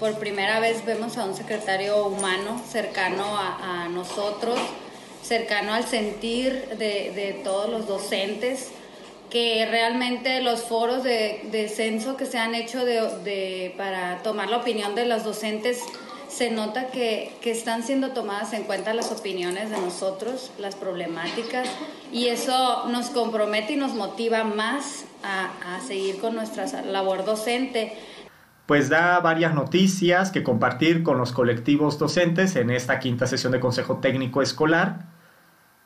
por primera vez vemos a un secretario humano, cercano a nosotros, cercano al sentir de todos los docentes, que realmente los foros de censo que se han hecho para tomar la opinión de los docentes, se nota que están siendo tomadas en cuenta las opiniones de nosotros, las problemáticas, y eso nos compromete y nos motiva más a seguir con nuestra labor docente. Pues da varias noticias que compartir con los colectivos docentes en esta quinta sesión de Consejo Técnico Escolar.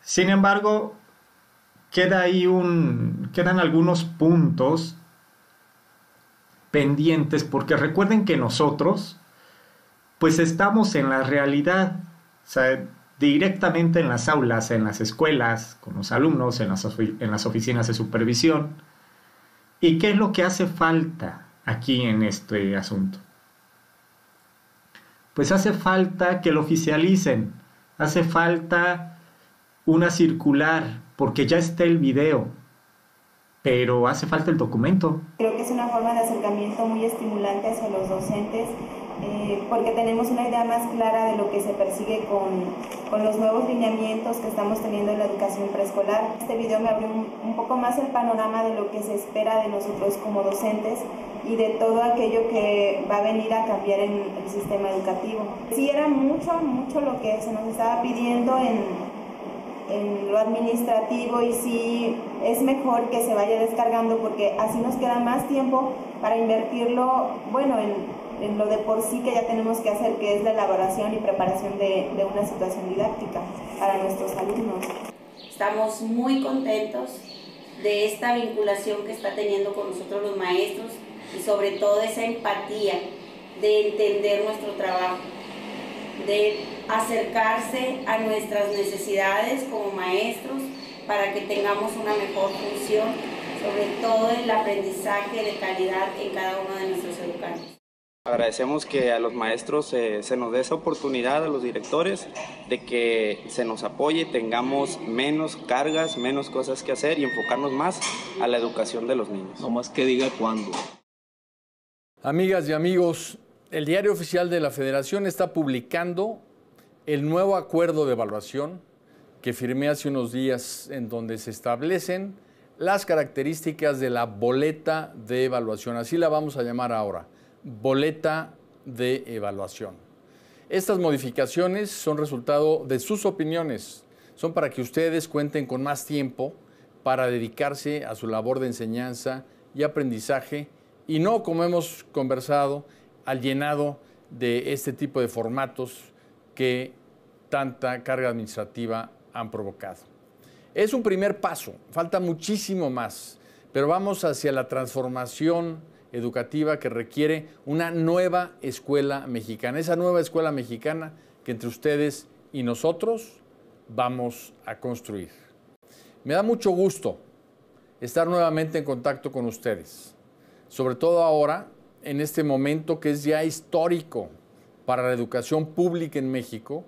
Sin embargo, quedan algunos puntos pendientes, porque recuerden que nosotros pues estamos en la realidad, o sea, directamente en las aulas, en las escuelas, con los alumnos, en las oficinas de supervisión. ¿Y qué es lo que hace falta aquí en este asunto? Pues hace falta que lo oficialicen, hace falta una circular, porque ya está el video, pero hace falta el documento. Creo que es una forma de acercamiento muy estimulante hacia los docentes, porque tenemos una idea más clara de lo que se persigue con los nuevos lineamientos que estamos teniendo en la educación preescolar. Este video me abrió un poco más el panorama de lo que se espera de nosotros como docentes y de todo aquello que va a venir a cambiar en el sistema educativo. Sí, era mucho lo que se nos estaba pidiendo en lo administrativo, y sí es mejor que se vaya descargando, porque así nos queda más tiempo para invertirlo, bueno, en lo de por sí que ya tenemos que hacer, que es la elaboración y preparación de una situación didáctica para nuestros alumnos. Estamos muy contentos de esta vinculación que está teniendo con nosotros los maestros, y sobre todo esa empatía de entender nuestro trabajo, de acercarse a nuestras necesidades como maestros para que tengamos una mejor función, sobre todo el aprendizaje de calidad en cada uno de nuestros educandos. Agradecemos que a los maestros se nos dé esa oportunidad, a los directores, de que se nos apoye, tengamos menos cargas, menos cosas que hacer y enfocarnos más a la educación de los niños. No más que diga cuándo. Amigas y amigos, el Diario Oficial de la Federación está publicando el nuevo acuerdo de evaluación que firmé hace unos días, en donde se establecen las características de la boleta de evaluación. Así la vamos a llamar ahora, boleta de evaluación. Estas modificaciones son resultado de sus opiniones. Son para que ustedes cuenten con más tiempo para dedicarse a su labor de enseñanza y aprendizaje, y no, como hemos conversado, al llenado de este tipo de formatos que tanta carga administrativa han provocado. Es un primer paso, falta muchísimo más, pero vamos hacia la transformación educativa que requiere una nueva escuela mexicana, esa nueva escuela mexicana que entre ustedes y nosotros vamos a construir. Me da mucho gusto estar nuevamente en contacto con ustedes, sobre todo ahora, en este momento que es ya histórico para la educación pública en México,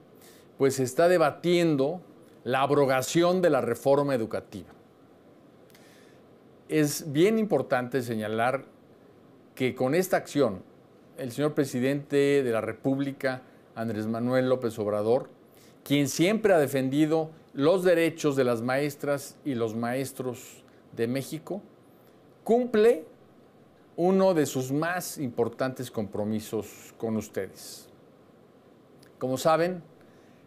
pues se está debatiendo la abrogación de la reforma educativa. Es bien importante señalar que con esta acción, el señor presidente de la República, Andrés Manuel López Obrador, quien siempre ha defendido los derechos de las maestras y los maestros de México, cumple uno de sus más importantes compromisos con ustedes. Como saben,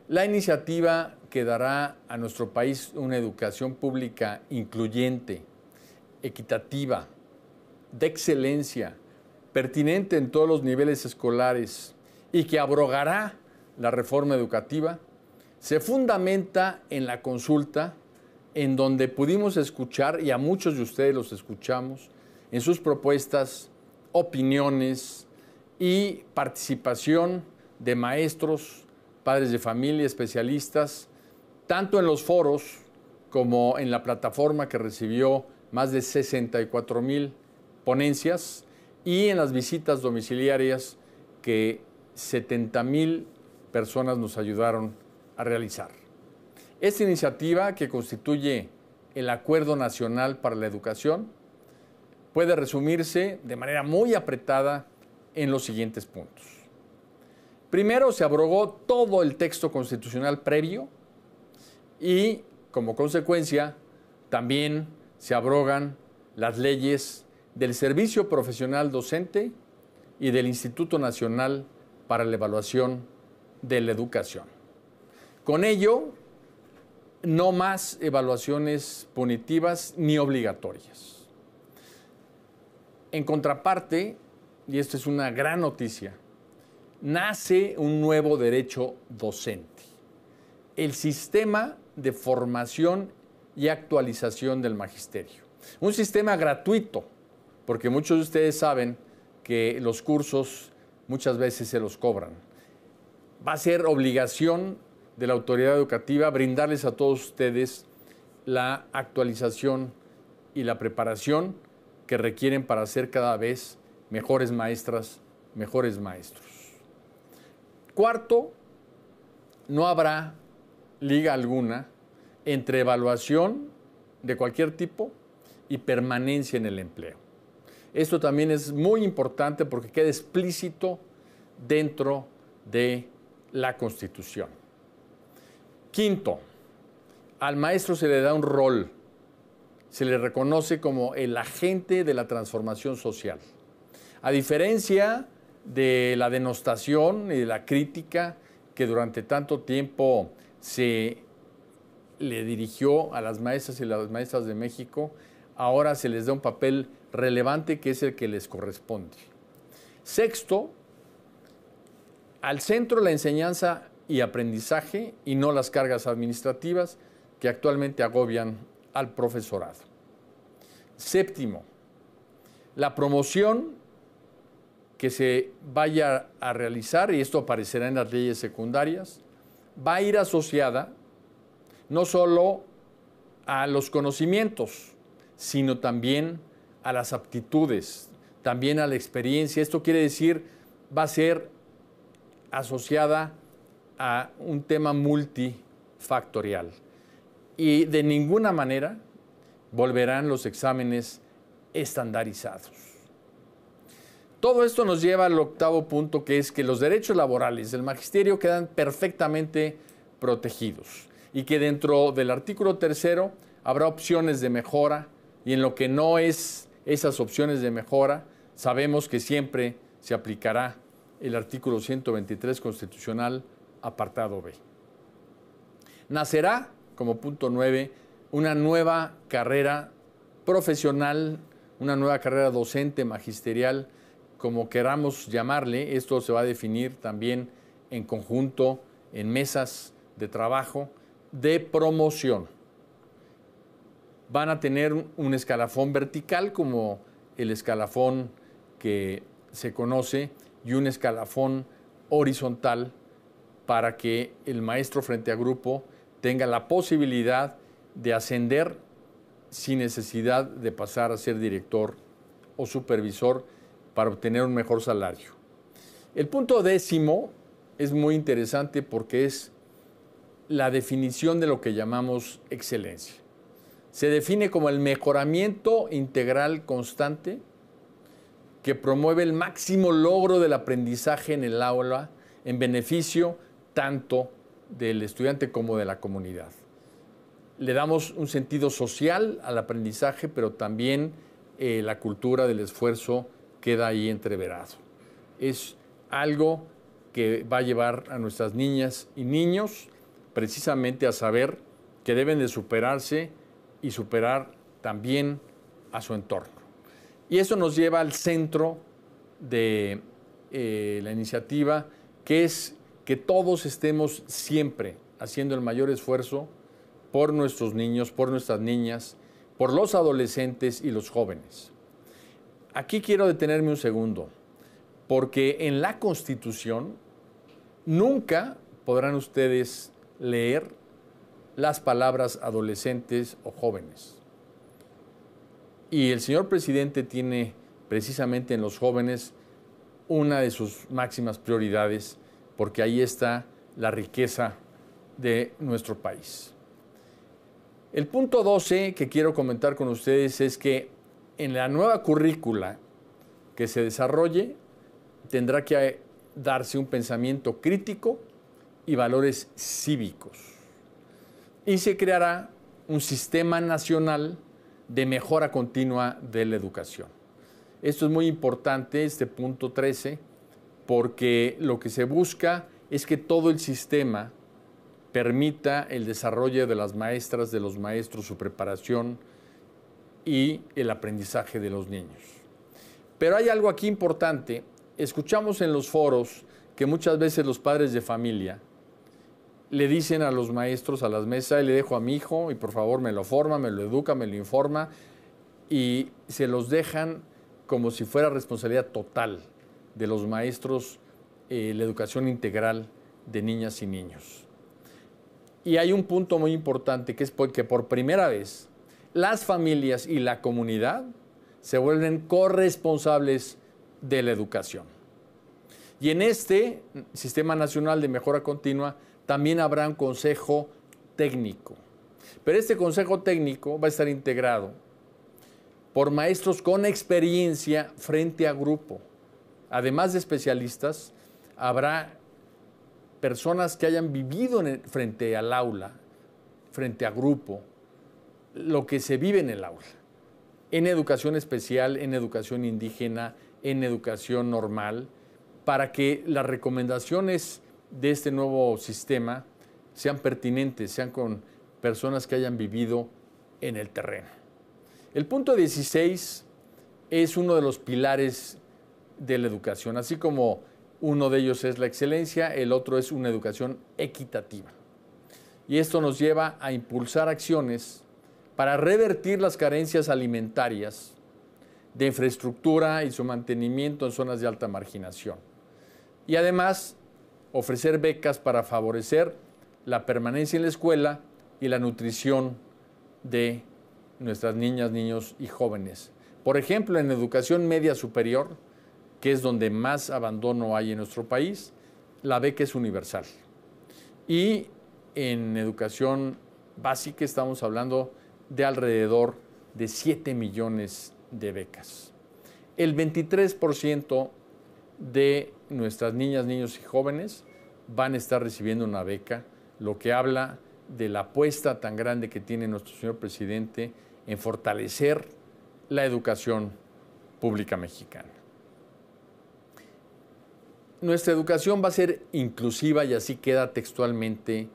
la iniciativa que dará a nuestro país una educación pública incluyente, equitativa, de excelencia, pertinente en todos los niveles escolares y que abrogará la reforma educativa, se fundamenta en la consulta, en donde pudimos escuchar, y a muchos de ustedes los escuchamos, en sus propuestas, opiniones y participación de maestros, padres de familia, especialistas, tanto en los foros como en la plataforma que recibió más de 64,000 ponencias, y en las visitas domiciliarias que 70,000 personas nos ayudaron a realizar. Esta iniciativa, que constituye el Acuerdo Nacional para la Educación, puede resumirse de manera muy apretada en los siguientes puntos. Primero, se abrogó todo el texto constitucional previo y, como consecuencia, también se abrogan las leyes del Servicio Profesional Docente y del Instituto Nacional para la Evaluación de la Educación. Con ello, no más evaluaciones punitivas ni obligatorias. En contraparte, y esto es una gran noticia, nace un nuevo derecho docente, el sistema de formación y actualización del magisterio. Un sistema gratuito, porque muchos de ustedes saben que los cursos muchas veces se los cobran. Va a ser obligación de la autoridad educativa brindarles a todos ustedes la actualización y la preparación que requieren para ser cada vez mejores maestras, mejores maestros. Cuarto, no habrá liga alguna entre evaluación de cualquier tipo y permanencia en el empleo. Esto también es muy importante porque queda explícito dentro de la Constitución. Quinto, al maestro se le da un rol, se le reconoce como el agente de la transformación social. A diferencia de la denostación y de la crítica que durante tanto tiempo se le dirigió a las maestras y las maestras de México, ahora se les da un papel relevante que es el que les corresponde. Sexto, al centro la enseñanza y aprendizaje y no las cargas administrativas que actualmente agobian al profesorado. Séptimo, la promoción que se vaya a realizar, y esto aparecerá en las leyes secundarias, va a ir asociada no solo a los conocimientos, sino también a las aptitudes, también a la experiencia. Esto quiere decir, va a ser asociada a un tema multifactorial. Y de ninguna manera volverán los exámenes estandarizados. Todo esto nos lleva al octavo punto, que es que los derechos laborales del magisterio quedan perfectamente protegidos y que dentro del artículo 3 habrá opciones de mejora, y en lo que no es esas opciones de mejora, sabemos que siempre se aplicará el artículo 123 constitucional, apartado B. Nacerá, como punto 9, una nueva carrera profesional, una nueva carrera docente magisterial, como queramos llamarle. Esto se va a definir también en conjunto en mesas de trabajo de promoción. Van a tener un escalafón vertical como el escalafón que se conoce y un escalafón horizontal para que el maestro frente a grupo tenga la posibilidad de ascender sin necesidad de pasar a ser director o supervisor para obtener un mejor salario. El punto 10 es muy interesante porque es la definición de lo que llamamos excelencia. Se define como el mejoramiento integral constante que promueve el máximo logro del aprendizaje en el aula en beneficio tanto del estudiante como de la comunidad. Le damos un sentido social al aprendizaje, pero también la cultura del esfuerzo queda ahí entreverado. Es algo que va a llevar a nuestras niñas y niños precisamente a saber que deben de superarse y superar también a su entorno. Y eso nos lleva al centro de la iniciativa, que es que todos estemos siempre haciendo el mayor esfuerzo por nuestros niños, por nuestras niñas, por los adolescentes y los jóvenes. Aquí quiero detenerme un segundo, porque en la Constitución nunca podrán ustedes leer las palabras adolescentes o jóvenes. Y el señor presidente tiene precisamente en los jóvenes una de sus máximas prioridades, porque ahí está la riqueza de nuestro país. El punto 12 que quiero comentar con ustedes es que en la nueva currícula que se desarrolle tendrá que darse un pensamiento crítico y valores cívicos. Y se creará un sistema nacional de mejora continua de la educación. Esto es muy importante, este punto 13, porque lo que se busca es que todo el sistema permita el desarrollo de las maestras, de los maestros, su preparación y el aprendizaje de los niños. Pero hay algo aquí importante. Escuchamos en los foros que muchas veces los padres de familia le dicen a los maestros, a las mesas, le dejo a mi hijo y por favor me lo forma, me lo educa, me lo informa, y se los dejan como si fuera responsabilidad total de los maestros la educación integral de niñas y niños. Y hay un punto muy importante, que es porque por primera vez las familias y la comunidad se vuelven corresponsables de la educación. Y en este Sistema Nacional de Mejora Continua también habrá un consejo técnico. Pero este consejo técnico va a estar integrado por maestros con experiencia frente a grupo. Además de especialistas, habrá personas que hayan vivido frente al aula, frente a grupo, lo que se vive en el aula, en educación especial, en educación indígena, en educación normal, para que las recomendaciones de este nuevo sistema sean pertinentes, sean con personas que hayan vivido en el terreno. El punto 16 es uno de los pilares de la educación, así como uno de ellos es la excelencia, el otro es una educación equitativa. Y esto nos lleva a impulsar acciones para revertir las carencias alimentarias de infraestructura y su mantenimiento en zonas de alta marginación. Y además, ofrecer becas para favorecer la permanencia en la escuela y la nutrición de nuestras niñas, niños y jóvenes. Por ejemplo, en educación media superior, que es donde más abandono hay en nuestro país, la beca es universal. Y en educación básica estamos hablando de alrededor de 7 millones de becas. El 23% de nuestras niñas, niños y jóvenes van a estar recibiendo una beca, lo que habla de la apuesta tan grande que tiene nuestro señor presidente en fortalecer la educación pública mexicana. Nuestra educación va a ser inclusiva y así queda textualmente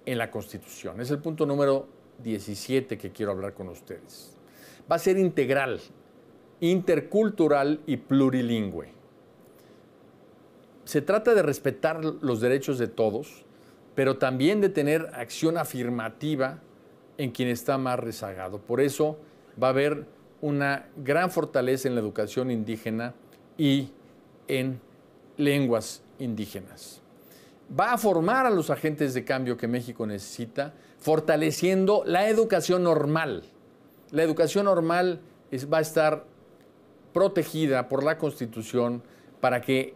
en la Constitución. Es el punto número 17 que quiero hablar con ustedes. Va a ser integral, intercultural y plurilingüe. Se trata de respetar los derechos de todos, pero también de tener acción afirmativa en quien está más rezagado. Por eso va a haber una gran fortaleza en la educación indígena y en lenguas indígenas. Va a formar a los agentes de cambio que México necesita, fortaleciendo la educación normal. La educación normal va a estar protegida por la Constitución para que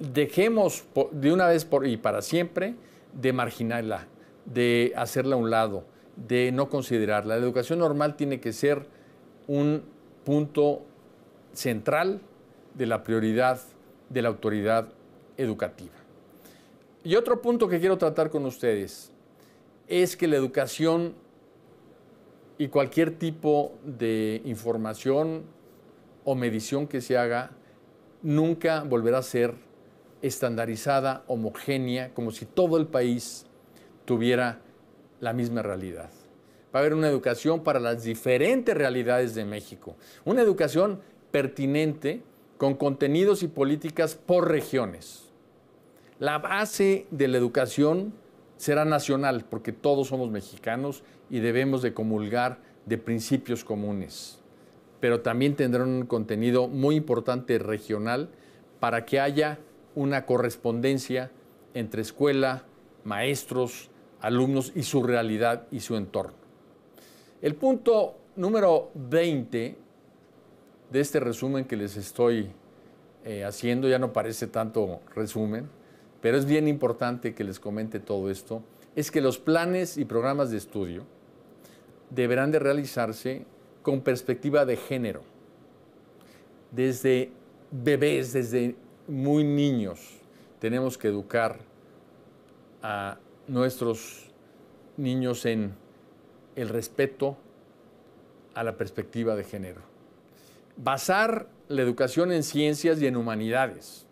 dejemos de una vez y para siempre de marginarla, de hacerla a un lado, de no considerarla. La educación normal tiene que ser un punto central de la prioridad de la autoridad educativa. Y otro punto que quiero tratar con ustedes es que la educación y cualquier tipo de información o medición que se haga nunca volverá a ser estandarizada, homogénea, como si todo el país tuviera la misma realidad. Va a haber una educación para las diferentes realidades de México, una educación pertinente con contenidos y políticas por regiones. La base de la educación será nacional, porque todos somos mexicanos y debemos de comulgar de principios comunes. Pero también tendrán un contenido muy importante regional para que haya una correspondencia entre escuela, maestros, alumnos y su realidad y su entorno. El punto número 20 de este resumen que les estoy haciendo, ya no parece tanto resumen, pero es bien importante que les comente todo esto, es que los planes y programas de estudio deberán de realizarse con perspectiva de género, desde bebés, desde muy niños, tenemos que educar a nuestros niños en el respeto a la perspectiva de género. Basar la educación en ciencias y en humanidades.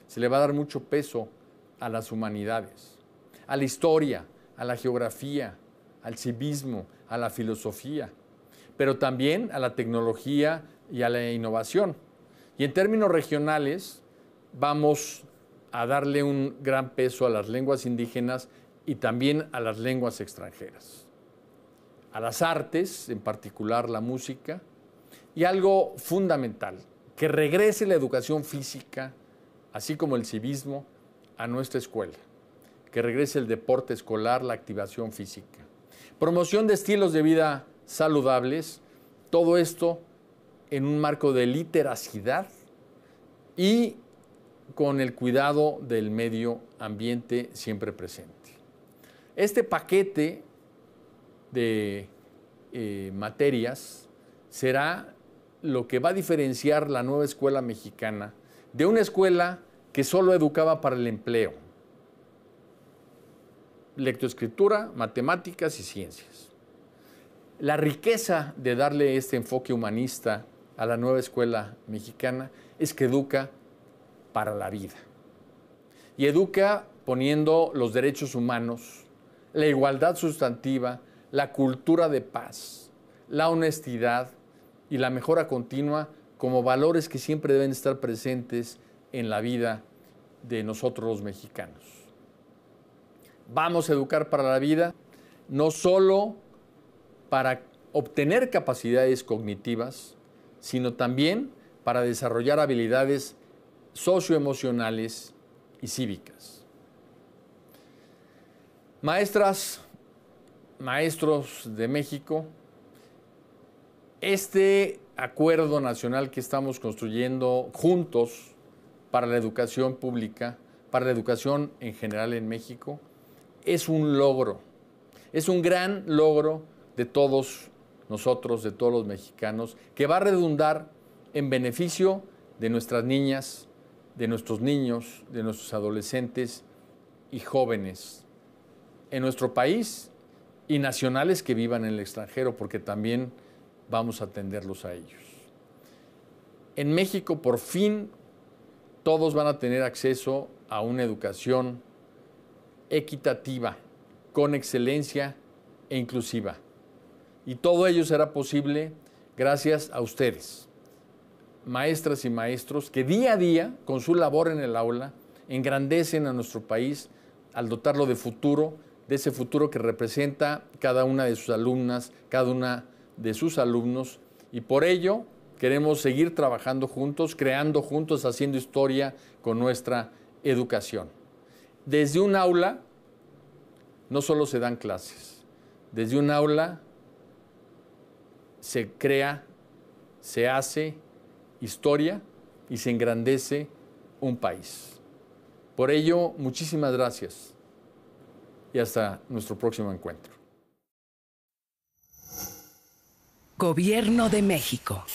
Se le va a dar mucho peso a las humanidades, a la historia, a la geografía, al civismo, a la filosofía, pero también a la tecnología y a la innovación. Y en términos regionales, vamos a darle un gran peso a las lenguas indígenas y también a las lenguas extranjeras, a las artes, en particular la música, y algo fundamental, que regrese la educación física, así como el civismo, a nuestra escuela, que regrese el deporte escolar, la activación física. Promoción de estilos de vida saludables, todo esto en un marco de literacidad y con el cuidado del medio ambiente siempre presente. Este paquete de materias será lo que va a diferenciar la nueva escuela mexicana de una escuela que solo educaba para el empleo. Lectoescritura, matemáticas y ciencias. La riqueza de darle este enfoque humanista a la nueva escuela mexicana es que educa para la vida. Y educa poniendo los derechos humanos, la igualdad sustantiva, la cultura de paz, la honestidad y la mejora continua como valores que siempre deben estar presentes en la vida de nosotros los mexicanos. Vamos a educar para la vida, no solo para obtener capacidades cognitivas, sino también para desarrollar habilidades socioemocionales y cívicas. Maestras, maestros de México, este acuerdo nacional que estamos construyendo juntos para la educación pública, para la educación en general en México, es un logro, es un gran logro de todos nosotros, de todos los mexicanos, que va a redundar en beneficio de nuestras niñas, de nuestros niños, de nuestros adolescentes y jóvenes en nuestro país y nacionales que vivan en el extranjero, porque también vamos a atenderlos a ellos. En México, por fin, todos van a tener acceso a una educación equitativa, con excelencia e inclusiva. Y todo ello será posible gracias a ustedes, maestras y maestros, que día a día, con su labor en el aula, engrandecen a nuestro país al dotarlo de futuro, de ese futuro que representa cada una de sus alumnas, cada una de sus alumnos, y por ello queremos seguir trabajando juntos, creando juntos, haciendo historia con nuestra educación. Desde un aula no solo se dan clases, desde un aula se crea, se hace historia y se engrandece un país. Por ello, muchísimas gracias y hasta nuestro próximo encuentro. Gobierno de México.